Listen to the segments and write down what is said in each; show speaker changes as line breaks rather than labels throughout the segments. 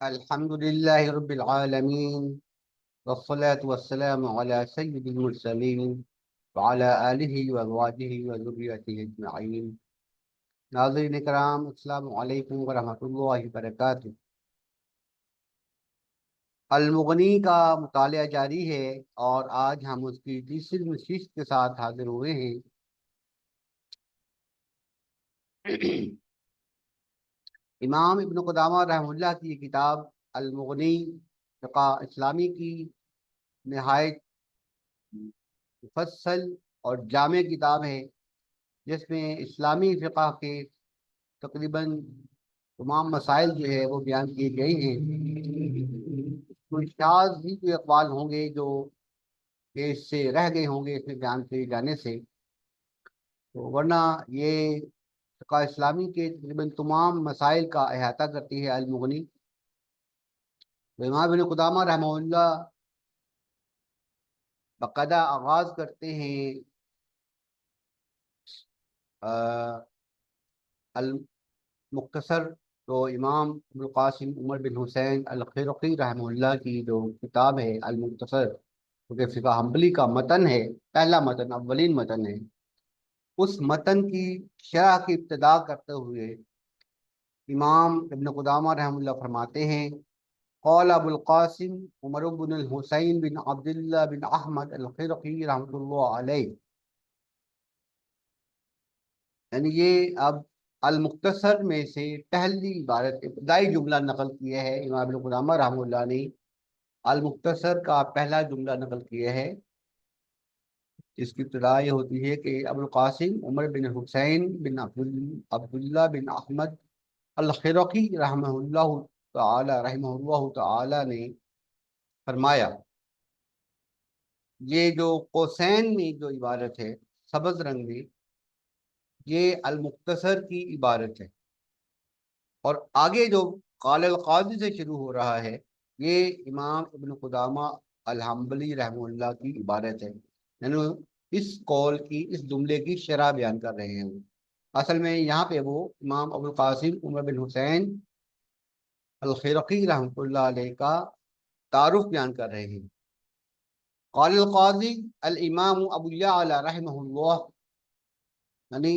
الحمد لله رب العالمين والصلاة والسلام على سيد المرسلين وعلى آله وأزواجه وذريته أجمعين. ناظرین کرام، السلام علیکم ورحمۃ اللہ وبرکاتہ. المغنی کا مطالعہ جاری ہے اور آج ہم اس کی تیسری نشست کے ساتھ حاضر ہوئے ہیں. امام ابن قدامہ رحمہ اللہ کی یہ کتاب المغنی فقہ اسلامی کی نہایت مفصل اور جامع کتاب ہے، جس میں اسلامی فقہ کے تقریباً تمام مسائل جو ہے وہ بیان کیے گئے ہیں. کوئی شاذ ہی کوئی اقوال ہوں گے جو اس سے رہ گئے ہوں گے اس میں بیان کیے جانے سے، تو ورنہ یہ فقہ اسلامی کے تقریباً تمام مسائل کا احاطہ کرتی ہے المغنی. امام ابن قدامہ رحمہ اللہ باقاعدہ آغاز کرتے ہیں المختصر، تو امام ابو القاسم عمر بن حسین الخرقی رحمہ اللہ کی جو کتاب ہے المختصر، کیونکہ فقہ حنبلی کا متن ہے، پہلا متن، اولین متن ہے. اس متن کی شرح کی ابتدا کرتے ہوئے امام ابن قدامہ رحمہ اللہ فرماتے ہیں: قال ابو القاسم عمر بن الحسین بن عبداللہ بن احمد الخرقی رحمۃ اللہ علیہ. یعنی یہ اب المختصر میں سے پہلی عبارت، ابتدائی جملہ نقل کیا ہے امام ابن قدامہ رحمہ اللہ نے. المختصر کا پہلا جملہ نقل کیا ہے، اس کی ابتدا یہ ہوتی ہے کہ ابو القاسم عمر بن حسین بن عبداللہ بن احمد الخرقی رحمہ اللہ تعالی نے فرمایا. یہ جو قوسین میں جو عبارت ہے سبز رنگ میں، یہ المختصر کی عبارت ہے، اور آگے جو قال القاضی سے شروع ہو رہا ہے یہ امام ابن قدامہ الحنبلی رحمہ اللہ کی عبارت ہے. یعنی اس قول کی، اس جملے کی شرح بیان کر رہے ہیں. اصل میں یہاں پہ وہ امام ابو القاسم عمر بن حسین الخرقی رحمۃ اللہ علیہ کا تعارف بیان کر رہے ہیں. قال القاضی الامام ابو یعلا رحمہ اللہ، یعنی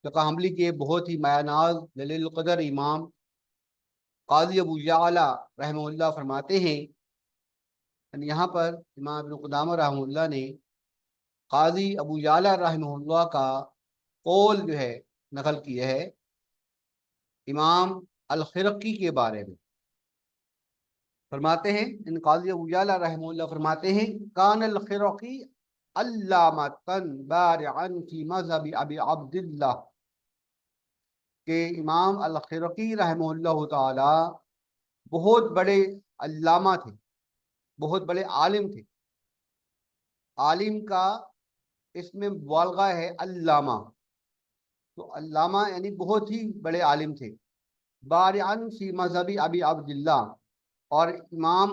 فقہ حنبلی کے بہت ہی مایہ ناز جلیل القدر امام قاضی ابو یعلا رحمہ اللہ فرماتے ہیں. یعنی یہاں پر امام ابن قدامہ رحمہ اللہ نے قاضی ابو یعلا رحمہ اللہ کا قول جو ہے نقل کیا ہے امام الخرقی کے بارے میں. فرماتے ہیں ان قاضی ابو یعلا رحمہ اللہ فرماتے ہیں: کان الخرقی علامۃ بارعا فی مذہب ابی عبداللہ، کہ امام الخرقی رحمہ اللہ تعالی بہت بڑے علامہ تھے، بہت بڑے عالم تھے. عالم کا اس میں مبالغہ ہے علامہ، تو علامہ یعنی بہت ہی بڑے عالم تھے. بارعن فی مذہب ابی عبداللہ، اور امام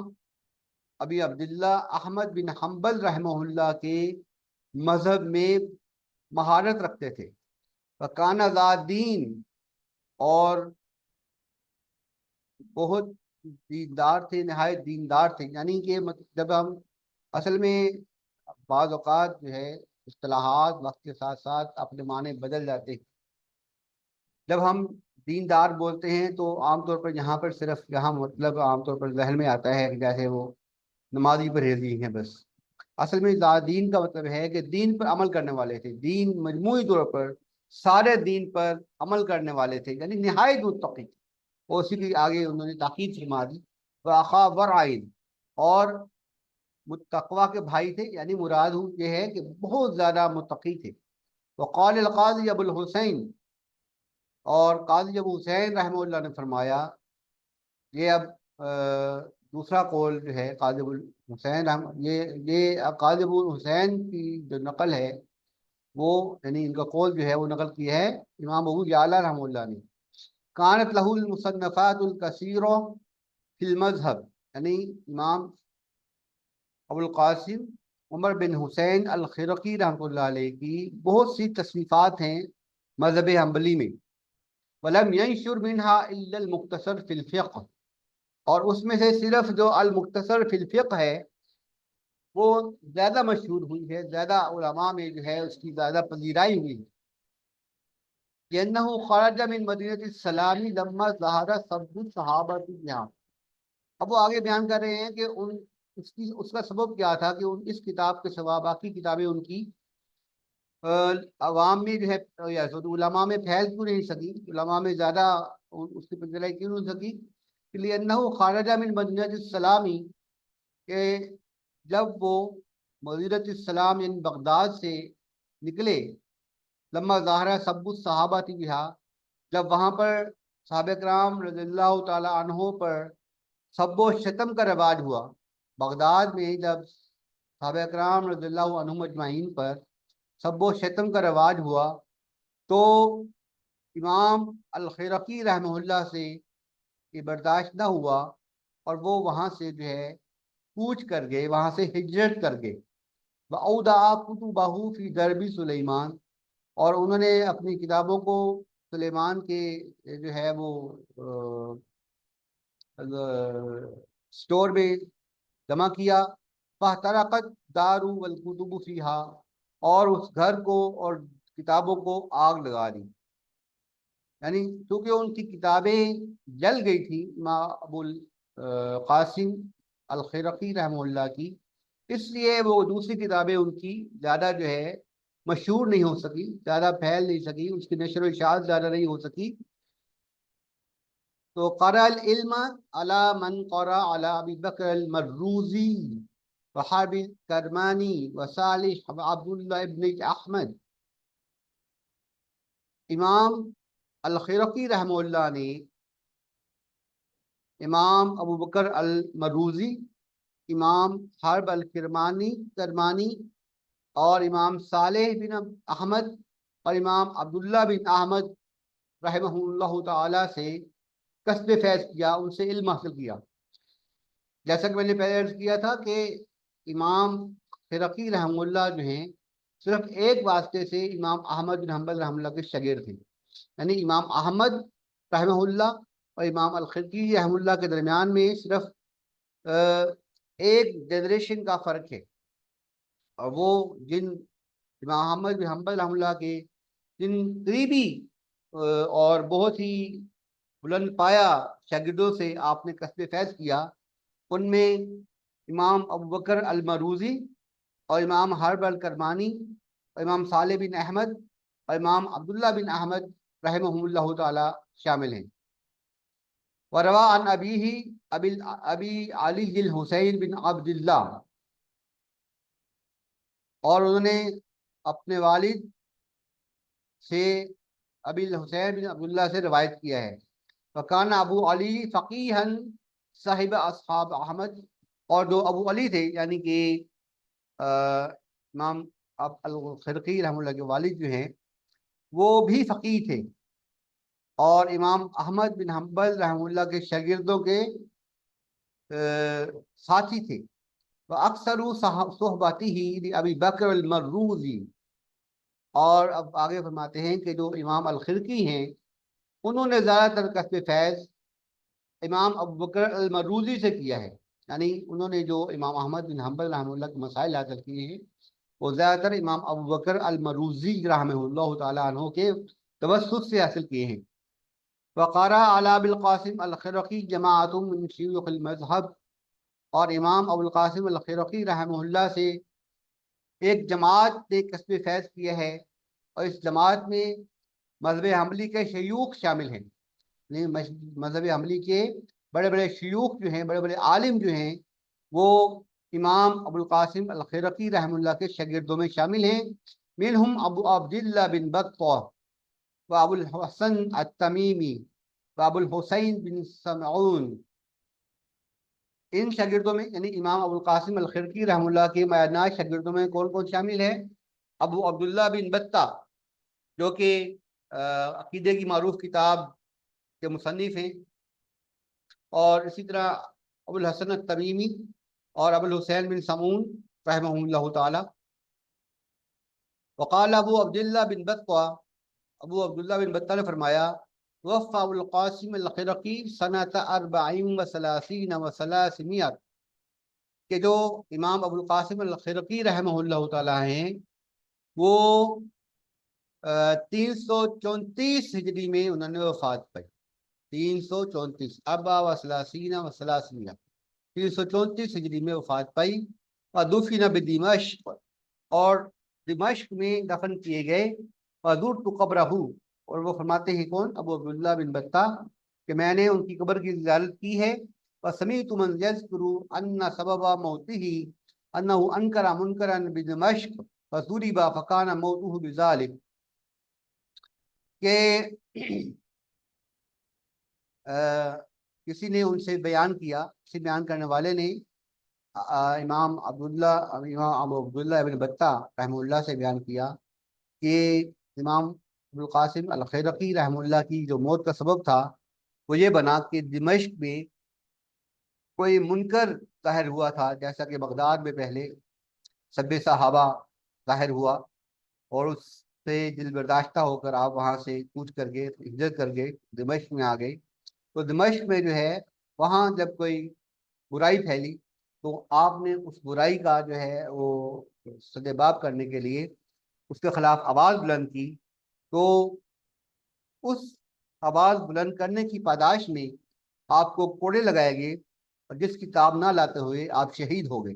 ابی عبداللہ احمد بن حنبل رحمہ اللہ کے مذہب میں مہارت رکھتے تھے. وکان ذا دین، اور بہت دیندار تھے، نہایت دیندار تھے. یعنی کہ جب ہم اصل میں بعض اوقات جو ہے اصطلاحات وقت کے ساتھ ساتھ اپنے معنی بدل جاتے ہیں. جب ہم دیندار بولتے ہیں تو عام طور پر یہاں پر صرف یہاں مطلب عام طور پر ذہن میں آتا ہے کہ جیسے وہ نمازی پرہیزی ہیں بس. اصل میں دین کا مطلب ہے کہ دین پر عمل کرنے والے تھے، دین مجموعی طور پر سارے دین پر عمل کرنے والے تھے، یعنی نہایت متقی. اور اسی کے آگے انہوں نے تاکید فرما دی وَأَخَا وَرْعَيْن، اور متقوا کے بھائی تھے، یعنی مراد یہ ہے کہ بہت زیادہ متقی تھے. وقال القاضی ابو الحسین، اور قاضی ابو حسین رحمہ اللہ نے فرمایا. یہ اب دوسرا قول جو ہے قاضی ابو حسین یہ قاضی ابو حسین کی جو نقل ہے وہ، یعنی ان کا قول جو ہے وہ نقل کی ہے امام ابو یعلا رحمہ اللہ نے. کانت لہ المصنفات الکثیرہ فی المذہب، یعنی امام ابو القاسم عمر بن حسین الخرقی رحمۃ اللہ علیہ کی بہت سی تصنیفات ہیں مذہب حنبلی میں. ولم ینشر منها الا المختصر فی الفقہ، اور اس میں سے صرف جو المختصر فی الفقہ ہے وہ زیادہ مشہور ہوئی ہے، زیادہ علماء میں جو ہے اس کی زیادہ پذیرائی ہوئی ہے. لأنه خرج من مدینہ السلام لما ظہر سب الصحابہ یہاں. اب وہ آگے بیان کر رہے ہیں کہ اس کا سبب کیا تھا کہ اس کتاب کے سوا باقی کتابیں ان کی عوام میں جو ہے یا علماء میں پھیل کیوں نہیں سکی، علماء میں زیادہ اس کی پذیرائی کیوں نہیں سکی. لأنه خرج من مدینہ السلام، کہ جب وہ مدینہ السلام یعنی بغداد سے نکلے، لما ظاہرہ سب الصحابہ بہا، جب وہاں پر صحابہ کرام رضی اللہ تعالی عنہ پر سب و شتم کا رواج ہوا. بغداد میں جب صحابہ کرام رضی اللہ عنہم اجمعین پر سب و شتم کا رواج ہوا تو امام الخرقی رحمہ اللہ سے یہ برداشت نہ ہوا اور وہ وہاں سے جو ہے کوچ کر گئے، وہاں سے ہجرت کر گئے. وَأَوْدَعَ كُتُبَهُ فِي دربِ سلیمان، اور انہوں نے اپنی کتابوں کو سلیمان کے جو ہے وہ سٹور میں جمع کیا. فَاحْتَرَقَتْ دَارُ وَالْكُتُبُ فِيهَا، اور اس گھر کو اور کتابوں کو آگ لگا دی. یعنی چونکہ ان کی کتابیں جل گئی تھی امام ابو القاسم الخرقی رحمہ اللہ کی، اس لیے وہ دوسری کتابیں ان کی زیادہ جو ہے مشہور نہیں ہو سکی، زیادہ پھیل نہیں سکی، اس کی نشر و اشاعت زیادہ نہیں ہو سکی. تو قرأ العلم علی من قرأ علی ابی بکر المروزی وحرب کرمانی وصالح عبداللہ ابن احمد. امام الخرقی رحمہ اللہ نے امام ابو بکر المروزی، امام حرب کرمانی اور امام صالح بن احمد اور امام عبداللہ بن احمد رحمہ اللہ تعالی سے کسب فیض کیا، ان سے علم حاصل کیا. جیسا کہ میں نے پہلے عرض کیا تھا کہ امام خرقی رحمہ اللہ جو ہیں صرف ایک واسطے سے امام احمد بن حنبل رحمہ اللہ کے شاگرد تھے. یعنی امام احمد رحمہ اللہ اور امام الخرقی رحمہ اللہ کے درمیان میں صرف ایک جنریشن کا فرق ہے، اور وہ جن امام احمد بن حنبل رحمہ اللہ کے جن قریبی اور بہت ہی بلند پایا شاگردوں سے آپ نے کسب فیض کیا، ان میں امام ابو بکر المروزی اور امام حرب الکرمانی اور امام صالح بن احمد اور امام عبداللہ بن احمد رحمہ اللہ تعالی شامل ہیں. وروا عن ابی علی الحسین بن عبداللہ، اور انہوں نے اپنے والد سے ابی الحسین بن عبداللہ سے روایت کیا ہے. فکان ابو علی فقیہا صاحب اصحاب احمد، اور جو ابو علی تھے یعنی کہ امام الخرقی رحمہ اللہ کے والد جو ہیں وہ بھی فقیہ تھے اور امام احمد بن حنبل رحمہ اللہ کے شاگردوں کے ساتھی تھے. اکثر صحبتی ہی ابی بکر المروزی، اور اب آگے فرماتے ہیں کہ جو امام الخرقی ہیں انہوں نے زیادہ تر کسب فیض امام ابو بکر المروزی سے کیا ہے. یعنی انہوں نے جو امام احمد بن حنبل رحمہ اللہ کے مسائل حاصل کیے ہیں وہ زیادہ تر امام ابو بکر المروزی رحمہ اللہ تعالیٰ عنہ کے توسط سے حاصل کیے ہیں. وقرأ علی ابی القاسم الخرقی جماعت من شیوخ المذہب، اور امام ابو القاسم الخرقی رحمہ اللہ سے ایک جماعت نے کسب فیض کیا ہے، اور اس جماعت میں مذہب حنبلی کے شیوخ شامل ہیں. مذہب حنبلی کے بڑے بڑے شیوخ جو ہیں، بڑے بڑے عالم جو ہیں، وہ امام ابو القاسم الخرقی رحمہ اللہ کے شاگردوں میں شامل ہیں. منہم ابو عبداللہ بن بطہ و ابو الحسن التمیمی و ابو الحسین بن سمعون. ان شاگردوں میں یعنی امام ابو القاسم الخرقی رحمہ اللہ کے معینات شاگردوں میں کون کون شامل ہے؟ ابو عبداللہ بن بطہ جو کہ عقیدے کی معروف کتاب کے مصنف ہیں، اور اسی طرح ابو الحسن التمیمی اور ابو الحسین بن سمعون رحمہ اللہ تعالی. وقال ابو عبداللہ بن بطہ، ابو عبداللہ بن بطہ نے فرمایا وفا ابوالقاسم الخرقی سنۃ 34 و 300 کہ جو امام ابوالقاسم الخرقی رحمہ اللہ تعالیٰ ہیں، وہ 334 ہجری میں انہوں نے وفات پائی۔ 334 اربع و ثلاثین و ثلاثمیا 334 ہجری میں وفات پائی۔ اور دفن بدمشق، اور دمشق میں دفن کیے گئے۔ وزرت قبرہ، اور وہ فرماتے ہیں کون؟ ابو عبداللہ بن بطہ، کہ میں نے ان کی قبر کی زیارت کی ہے۔ وسمعت من یذکر ان سبب موتہ انہ انکر منکرا بدمشق فضرب فکان موتہ بذلک، کہ کسی نے ان سے بیان کیا، کسی بیان کرنے والے نے امام ابو عبداللہ ابن بطہ رحمہ اللہ سے بیان کیا کہ امام ابوالقاسم الخرقی رحمہ اللہ کی جو موت کا سبب تھا وہ یہ بنا کہ دمشق میں کوئی منکر ظاہر ہوا تھا، جیسا کہ بغداد میں پہلے سب صحابہ ظاہر ہوا، اور اس سے دل برداشتہ ہو کر آپ وہاں سے کوچ کر گئے، ہجرت کر گئے، دمشق میں آ گئے۔ تو دمشق میں جو ہے وہاں جب کوئی برائی پھیلی تو آپ نے اس برائی کا جو ہے وہ سدباب کرنے کے لیے اس کے خلاف آواز بلند کی، تو اس آواز بلند کرنے کی پاداش میں آپ کو کوڑے لگائے گئے، اور جس کتاب نہ لاتے ہوئے آپ شہید ہو گئے۔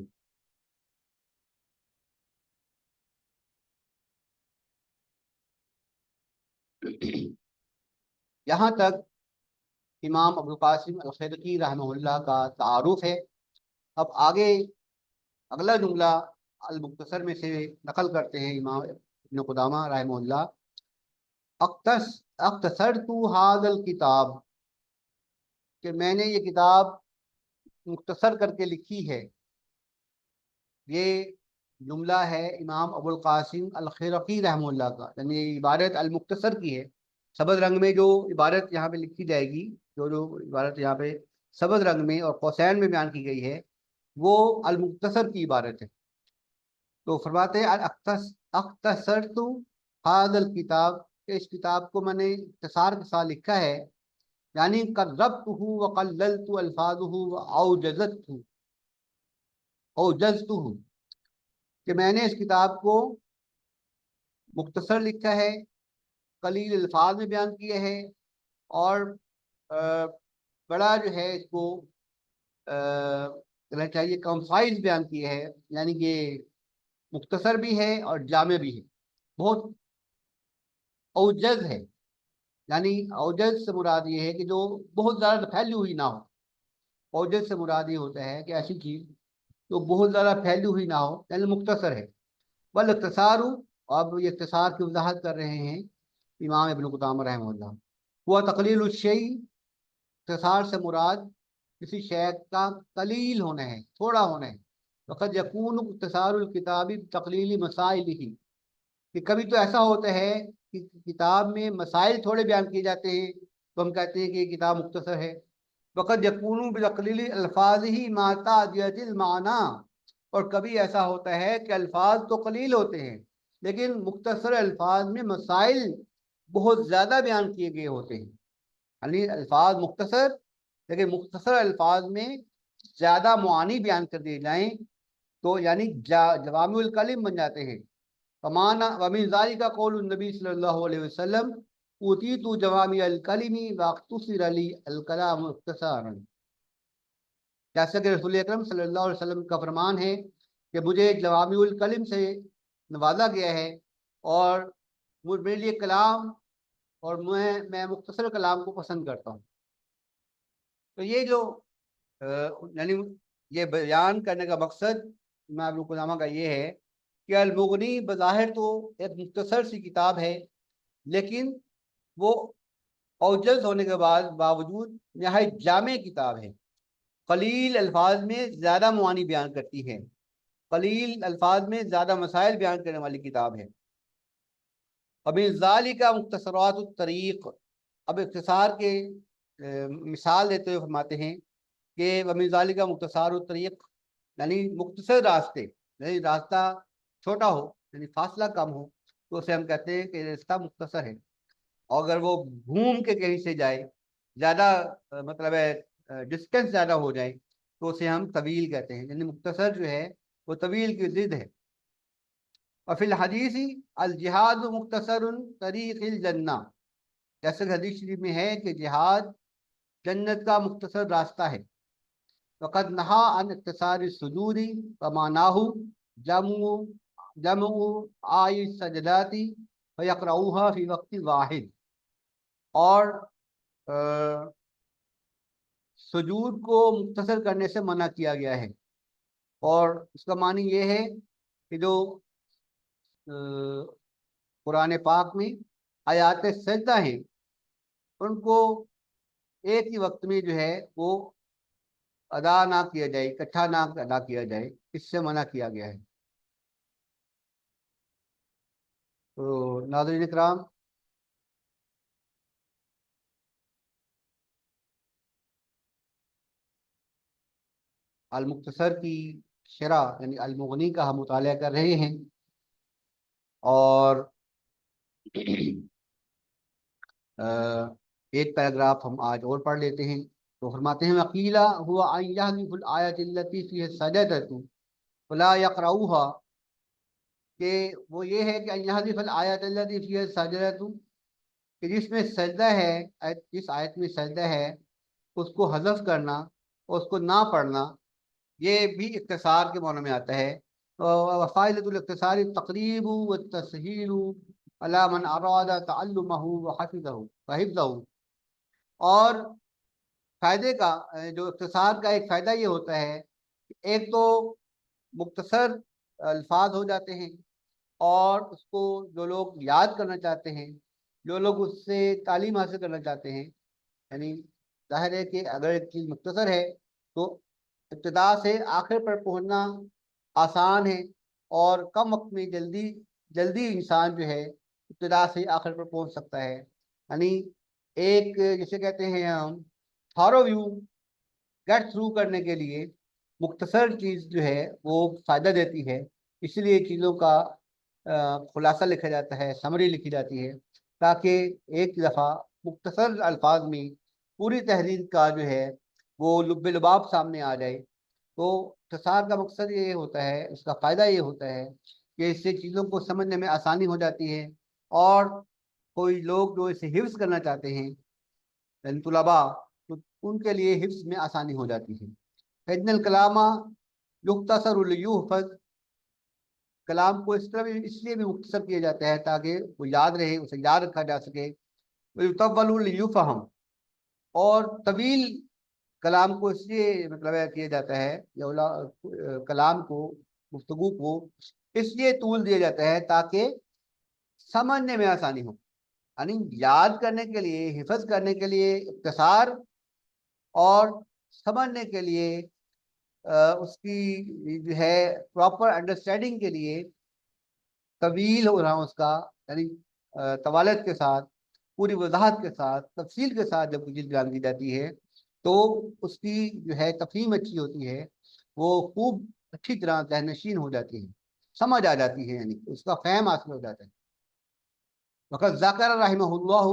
یہاں تک امام ابوالقاسم الخرقی رحمہ اللہ کا تعارف ہے۔ اب آگے اگلا جملہ المختصر میں سے نقل کرتے ہیں امام ابن قدامہ رحمہ اللہ، اختصرت هذا الکتاب، کہ میں نے یہ کتاب مختصر کر کے لکھی ہے۔ یہ جملہ ہے امام ابوالقاسم الخرقی رحمہ اللہ کا، یعنی یہ عبارت المختصر کی ہے۔ سبز رنگ میں جو عبارت یہاں پہ لکھی جائے گی، جو عبارت یہاں پہ سبز رنگ میں اور قوسین میں بیان کی گئی ہے، وہ المختصر کی عبارت ہے۔ تو فرماتے ہیں اختصرت هذا الکتاب، کہ اس کتاب کو میں نے اختصار کے ساتھ لکھا ہے، یعنی قربتہ وقللت الفاظہ اوجزتہ، کہ میں نے اس کتاب کو مختصر لکھا ہے، قلیل الفاظ میں بیان کیا ہے، اور بڑا جو ہے اس کو کہنا چاہیے کمفائز بیان کیا ہے، یعنی کہ مختصر بھی ہے اور جامع بھی ہے، بہت اوجز ہے۔ یعنی اوجز سے مراد یہ ہے کہ جو بہت زیادہ پھیلی ہوئی نہ ہو۔ اوجز سے مراد یہ ہوتا ہے کہ ایسی چیز جو بہت زیادہ پھیلی ہوئی نہ ہو، یعنی مختصر ہے۔ والاختصار، اب یہ اختصار کی وضاحت کر رہے ہیں امام ابن قدامہ رحمہ اللہ، وہ تقلیل الشیء، اختصار سے مراد کسی شے کا قلیل ہونا ہے، تھوڑا ہونا ہے۔ وقد یکون اختصار الکتاب تقلیل مسائل ہی، کہ کبھی تو ایسا ہوتا ہے کہ کتاب میں مسائل تھوڑے بیان کیے جاتے ہیں تو ہم کہتے ہیں کہ یہ کتاب مختصر ہے۔ وقد یکون بتقلیل الفاظ ہی ما تعدیت المعنی، اور کبھی ایسا ہوتا ہے کہ الفاظ تو قلیل ہوتے ہیں لیکن مختصر الفاظ میں مسائل بہت زیادہ بیان کیے گئے ہوتے ہیں۔ یعنی الفاظ مختصر لیکن مختصر الفاظ میں زیادہ معانی بیان کر دیے جائیں تو یعنی جوامع الکلم بن جاتے ہیں۔ ومن ذلك قول النبی صلی اللہ علیہ وسلم اوتیت جوامع الکلم واختصر لی الکلام اختصارا، جیسا کہ رسول اکرم صلی اللہ علیہ وسلم کا فرمان ہے کہ مجھے جوامع الکلم سے نوازا گیا ہے، اور میرے لیے کلام، اور میں مختصر کلام کو پسند کرتا ہوں۔ تو یہ جو یعنی یہ بیان کرنے کا مقصد امام ابن قدامہ کا یہ ہے کہ المغنی بظاہر تو ایک مختصر سی کتاب ہے، لیکن وہ اوجز ہونے کے باوجود نہایت جامع کتاب ہے۔ قلیل الفاظ میں زیادہ معانی بیان کرتی ہے، قلیل الفاظ میں زیادہ مسائل بیان کرنے والی کتاب ہے۔ اب ذالک مختصرات الطریق، اب اختصار کے مثال دیتے ہوئے فرماتے ہیں کہ ومن ذالک مختصار الطریق، یعنی مختصر راستے، یعنی راستہ چھوٹا ہو، یعنی فاصلہ کم ہو، تو اسے ہم کہتے ہیں کہ راستہ مختصر ہے۔ اور اگر وہ گھوم کے کہیں سے جائے، زیادہ مطلب ہے ڈسٹینس زیادہ ہو جائے، تو اسے ہم طویل کہتے ہیں، یعنی مختصر جو ہے وہ طویل کی ضد ہے۔ اور فی الحدیث الجہاد مختصر طریق الجنہ، جیسے کہ حدیث شریف میں ہے کہ جہاد جنت کا مختصر راستہ ہے۔ وقد نہا عن اختصار الصدور ومعناہ جمع جمع آئی سجداتی فیقرؤوها فی وقت واحد، اور سجود کو مختصر کرنے سے منع کیا گیا ہے، اور اس کا معنی یہ ہے کہ جو قرآن پاک میں آیات سجدہ ہیں ان کو ایک ہی وقت میں جو ہے وہ ادا نہ کیا جائے، اکٹھا نہ ادا کیا جائے، اس سے منع کیا گیا ہے۔ تو ناظرین کرام، المختصر کی شرح یعنی المغنی کا ہم مطالعہ کر رہے ہیں، اور ایک پیراگراف ہم آج اور پڑھ لیتے ہیں۔ تو فرماتے ہیں وقیلا ہوا ان یحذف الآیۃ التي فیها السجدۃ فلا یقرؤوها، کہ وہ یہ ہے کہ ان یحذف الآیۃ التي فیها السجدۃ، کہ جس میں سجدہ ہے، جس آیت میں سجدہ ہے اس کو حذف کرنا اور اس کو نہ پڑھنا، یہ بھی اختصار کے معنی میں آتا ہے۔ وفائدۃ الاختصار التقریب والتسہیل علی من اراد تعلمہ وحفظہ، اور فائدے کا جو اختصار کا ایک فائدہ یہ ہوتا ہے کہ ایک تو مختصر الفاظ ہو جاتے ہیں، اور اس کو جو لوگ یاد کرنا چاہتے ہیں، جو لوگ اس سے تعلیم حاصل کرنا چاہتے ہیں، یعنی ظاہر ہے کہ اگر ایک چیز مختصر ہے تو ابتدا سے آخر پر پہنچنا آسان ہے، اور کم وقت میں جلدی جلدی انسان جو ہے ابتدا سے آخر پر پہنچ سکتا ہے۔ یعنی ایک جسے کہتے ہیں ہم تھارو ویو گیٹ تھرو کرنے کے لیے مختصر چیز جو ہے وہ فائدہ دیتی ہے، اس لیے چیزوں کا خلاصہ لکھا جاتا ہے، سمری لکھی جاتی ہے، تاکہ ایک دفعہ مختصر الفاظ میں پوری تحریر کا جو ہے وہ لب لباب سامنے آ جائے۔ تو اختصار کا مقصد یہ ہوتا ہے، اس کا فائدہ یہ ہوتا ہے کہ اس سے چیزوں کو سمجھنے میں آسانی ہو جاتی ہے، اور کوئی لوگ جو اسے حفظ کرنا چاہتے ہیں یعنی طلباء، تو ان کے لیے حفظ میں آسانی ہو جاتی ہے۔ فإن الکلام یختصر لیحفظ، کلام کو اس طرح اس لیے بھی مختصر کیا جاتا ہے تاکہ وہ یاد رہے، اسے یاد رکھا جا سکے۔ ویطول لیفہم، اور طویل کلام کو اس لیے مطلب کیا جاتا ہے، کلام کو، گفتگو کو اس لیے طول دیا جاتا ہے تاکہ سمجھنے میں آسانی ہو، یعنی یاد کرنے کے لیے، حفظ کرنے کے لیے اختصار، اور سمجھنے کے لیے اس کی جو ہے پراپر انڈرسٹینڈنگ کے لیے طویل ہو رہا اس کا، یعنی طوالت کے ساتھ، پوری وضاحت کے ساتھ، تفصیل کے ساتھ جب چیز بیان کی جاتی ہے تو اس کی جو ہے تفہیم اچھی ہوتی ہے، وہ خوب اچھی طرح ذہن نشین ہو جاتی ہے، سمجھ آ جاتی ہے، یعنی اس کا فہم حاصل ہو جاتا ہے۔ وقت ذاکر رحمہ اللہ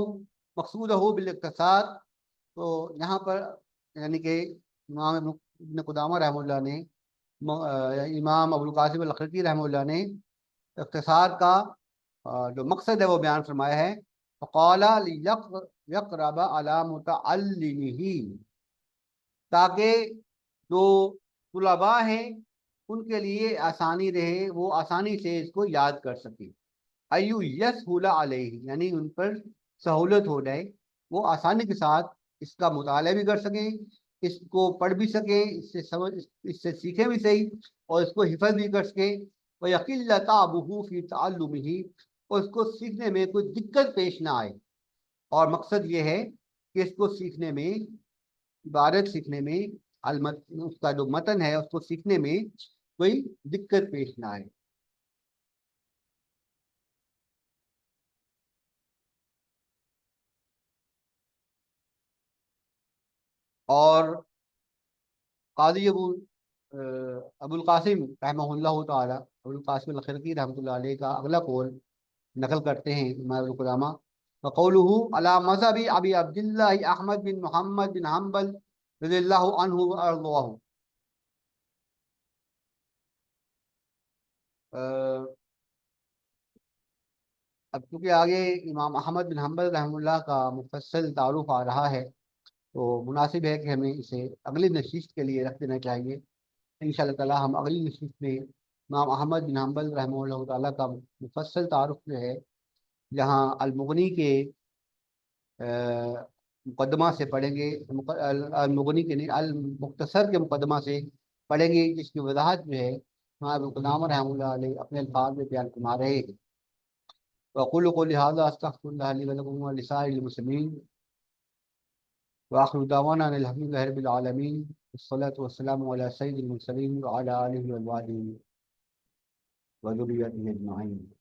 مقصود ہو بالاختصار، تو یہاں پر یعنی کہ امام ابن قدامہ رحمہ اللہ نے، امام ابو القاسم الخرقی رحمہ اللہ نے اختصار کا جو مقصد ہے وہ بیان فرمایا ہے۔ فقال لیقرب علی متعلمہ، تاکہ جو طلباء ہیں ان کے لیے آسانی رہے، وہ آسانی سے اس کو یاد کر سکیں۔ ایو یسہل علیہ، یعنی ان پر سہولت ہو جائے، وہ آسانی کے ساتھ اس کا مطالعہ بھی کر سکیں، اس کو پڑھ بھی سکیں، اس سے سیکھیں بھی صحیح، اور اس کو حفظ بھی کر سکیں۔ وَيَقِلَّ تَعْبُهُ فِي تَعَلُّمِهِ، اور اس کو سیکھنے میں کوئی دقت پیش نہ آئے، اور مقصد یہ ہے کہ اس کو سیکھنے میں، عبارت سیکھنے میں، اس کا جو متن ہے اس کو سیکھنے میں کوئی دقت پیش نہ آئے۔ اور قاضی ابو القاسم رحمہ اللہ تعالی، ابو القاسم الخرقی رحمۃ اللہ علیہ کا اگلا قول نقل کرتے ہیں امام ابن قدامہ، وقوله على مذهب ابی عبداللہ احمد بن محمد بن حنبل رضی اللہ عنہ وارضاه. اب کیونکہ آگے امام احمد بن حنبل رحمہ اللہ کا مفصل تعارف آ رہا ہے، تو مناسب ہے کہ ہمیں اسے اگلی نشست کے لیے رکھ دینا چاہیے. ان شاء اللہ تعالیٰ ہم اگلی نشست میں امام احمد بن حنبل رحمہ اللہ تعالیٰ کا مفصل تعارف جو ہے، جہاں المغنی کے مقدمہ سے پڑھیں گے، المغنی کے نہیں، المختصر کے مقدمہ سے پڑھیں گے، جس کی وضاحت جو ہے وہاں ابو قدامہ رحمہ اللہ علیہ اپنے الفاظ میں بیان فرما رہے ہیں. وأقول قولي هذا أستغفر الله لي ولكم ولسائر المسلمين، وآخر دعوانا أن الحمد لله رب العالمين، والصلاة والسلام على سيد المرسلين وعلى آله وصحبه وذريته أجمعين.